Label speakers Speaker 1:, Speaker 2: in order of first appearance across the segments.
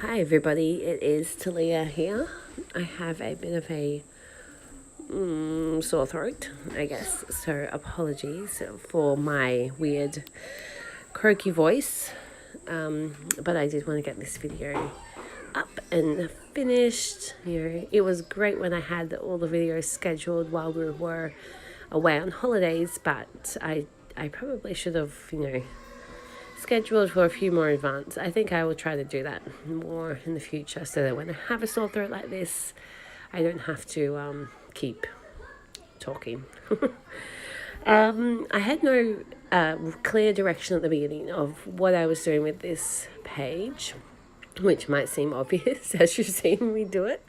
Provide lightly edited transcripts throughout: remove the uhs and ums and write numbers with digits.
Speaker 1: Hi everybody, it is Talia here. I have a bit of a sore throat, I guess, so apologies for my weird croaky voice, but I did want to get this video up and finished. It was great when I had all the videos scheduled while we were away on holidays, but I probably should have, scheduled for a few more advance. I think I will try to do that more in the future so that when I have a sore throat like this, I don't have to keep talking. I had no clear direction at the beginning of what I was doing with this page, which might seem obvious as you've seen me do it.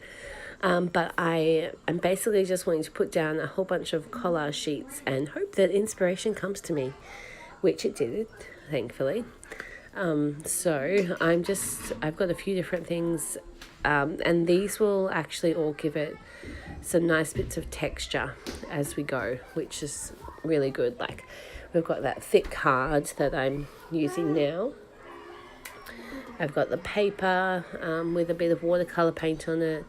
Speaker 1: But I am basically just wanting to put down a whole bunch of collage sheets and hope that inspiration comes to me, which it did, thankfully. So I've got a few different things, and these will actually all give it some nice bits of texture as we go, which is really good. Like, we've got that thick card that I'm using now. I've got the paper with a bit of watercolor paint on it.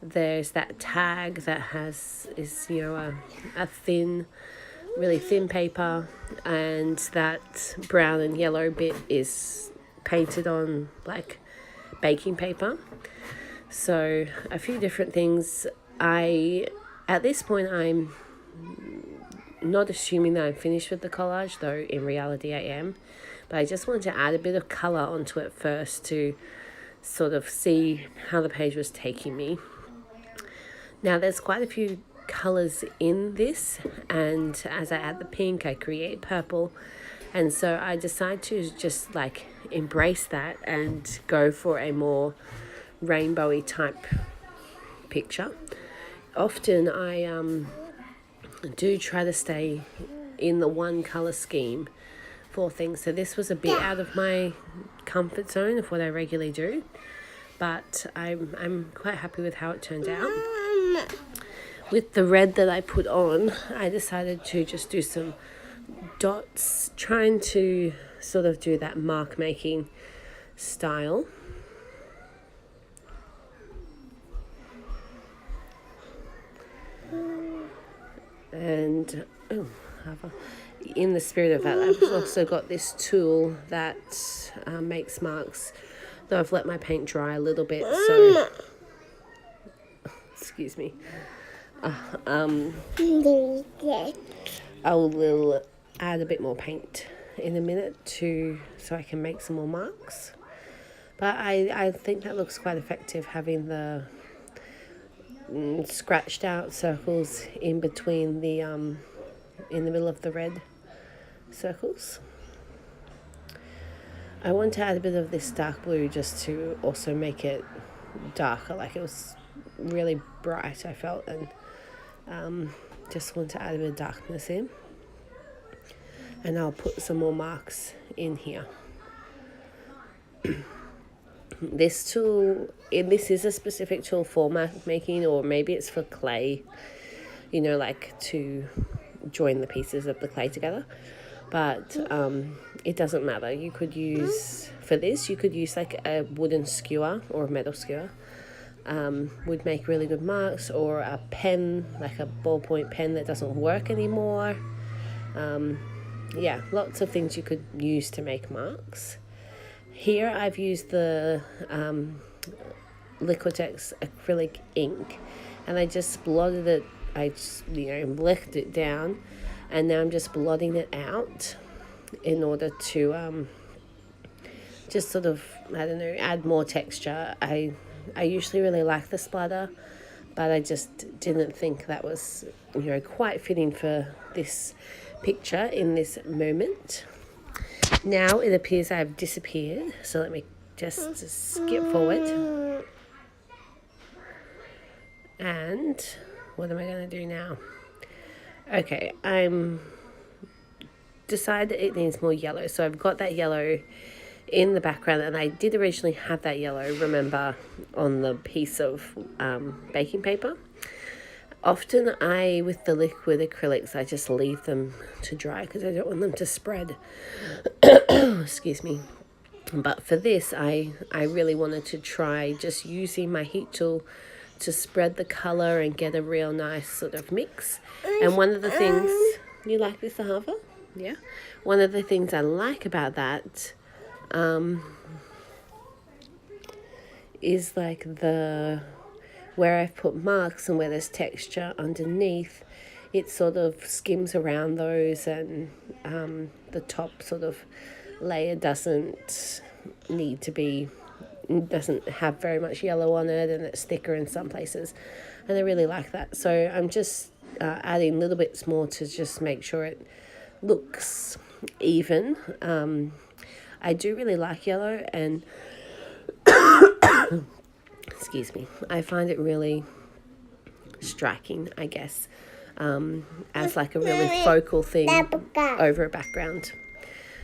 Speaker 1: There's that tag that is a thin, really thin paper, and that brown and yellow bit is painted on like baking paper. So a few different things. At this point, I'm not assuming that I'm finished with the collage, though in reality I am. But I just wanted to add a bit of color onto it first to sort of see how the page was taking me. Now there's quite a few colors in this, and as I add the pink I create purple, and so I decide to just like embrace that and go for a more rainbowy type picture. Often I do try to stay in the one color scheme for things, so this was a bit out of my comfort zone of what I regularly do, but I'm quite happy with how it turned out. With the red that I put on, I decided to just do some dots, trying to sort of do that mark making style. And in the spirit of that, I've also got this tool that makes marks, though I've let my paint dry a little bit, so excuse me. I will add a bit more paint in a minute so I can make some more marks. But I think that looks quite effective, having the scratched out circles in between the in the middle of the red circles. I want to add a bit of this dark blue just to also make it darker, like it was really bright, I felt, and just want to add a bit of darkness in, and I'll put some more marks in here. This tool, this is a specific tool for mark making, or maybe it's for clay, like to join the pieces of the clay together, but it doesn't matter. You could use like a wooden skewer or a metal skewer. Would make really good marks, or a pen, like a ballpoint pen that doesn't work anymore. Lots of things you could use to make marks. Here I've used the Liquitex acrylic ink, and I just blotted it. I just licked it down, and now I'm just blotting it out in order to just sort of, add more texture. I usually really like the splatter, but I just didn't think that was, quite fitting for this picture in this moment. Now it appears I've disappeared, so let me just skip forward. And what am I going to do now? Okay, I'm decided that it needs more yellow, so I've got that yellow in the background, and I did originally have that yellow, remember, on the piece of baking paper. Often with the liquid acrylics, I just leave them to dry because I don't want them to spread. Excuse me. But for this, I really wanted to try just using my heat tool to spread the colour and get a real nice sort of mix. And one of the things, you like this, Ahava? Yeah? One of the things I like about that is like where I've put marks and where there's texture underneath, it sort of skims around those, and the top sort of layer doesn't have very much yellow on it, and it's thicker in some places, and I really like that. So I'm just adding little bits more to just make sure it looks even. I do really like yellow, and excuse me, I find it really striking, I guess, as like a really focal thing over a background.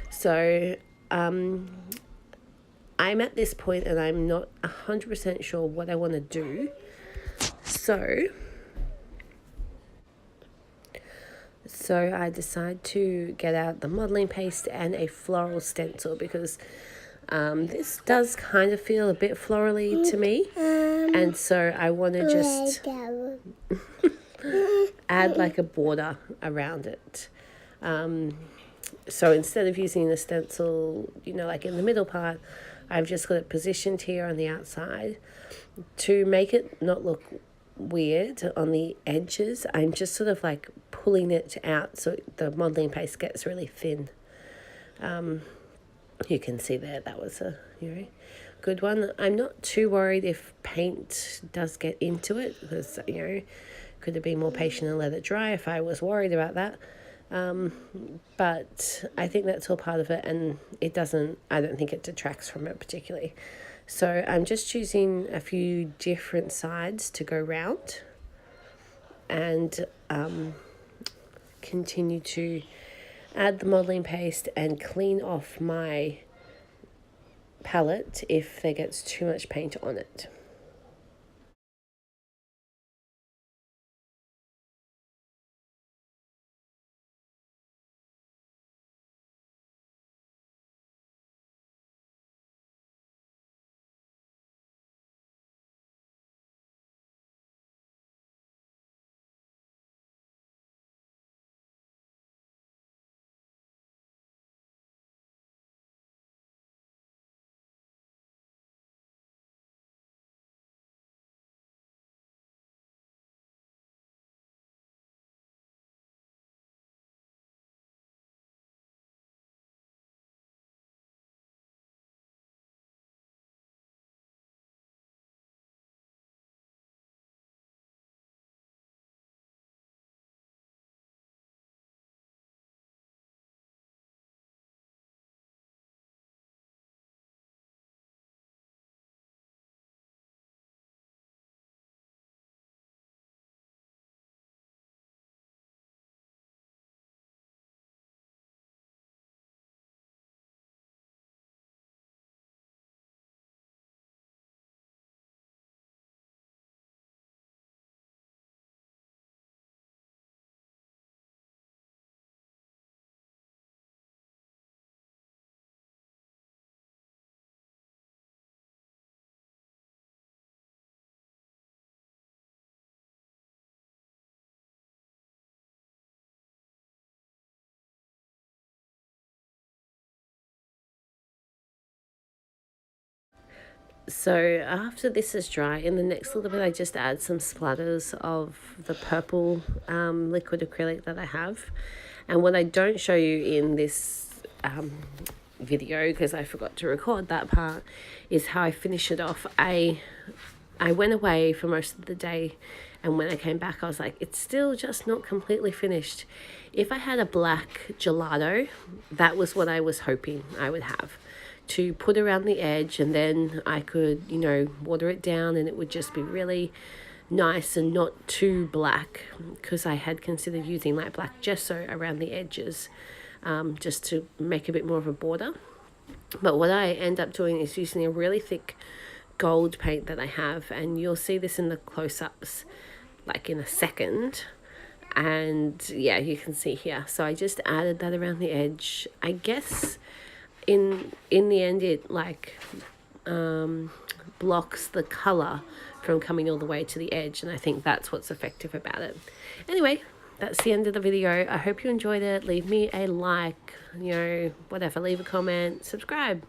Speaker 1: So I'm at this point and I'm not 100% sure what I want to do. So I decide to get out the modelling paste and a floral stencil, because this does kind of feel a bit florally to me, and so I want to just add like a border around it. So instead of using the stencil, like in the middle part, I've just got it positioned here on the outside. To make it not look weird on the edges, I'm just sort of like pulling it out so the modelling paste gets really thin. You can see there, that was a good one. I'm not too worried if paint does get into it, because could have been more patient and let it dry if I was worried about that. But I think that's all part of it, and I don't think it detracts from it particularly. So I'm just choosing a few different sides to go round, and continue to add the modelling paste and clean off my palette if there gets too much paint on it. So after this is dry, in the next little bit I just add some splatters of the purple liquid acrylic that I have. And what I don't show you in this video, because I forgot to record that part, is how I finish it off. I went away for most of the day, and when I came back I was like, it's still just not completely finished. If I had a black gelato, that was what I was hoping I would have to put around the edge, and then I could water it down and it would just be really nice and not too black, because I had considered using like black gesso around the edges, just to make a bit more of a border. But what I end up doing is using a really thick gold paint that I have, and you'll see this in the close-ups like in a second. And yeah, you can see here, so I just added that around the edge. I guess in the end it like blocks the colour from coming all the way to the edge, and I think that's what's effective about it. Anyway, that's the end of the video. I hope you enjoyed it. Leave me a like, whatever, leave a comment, subscribe.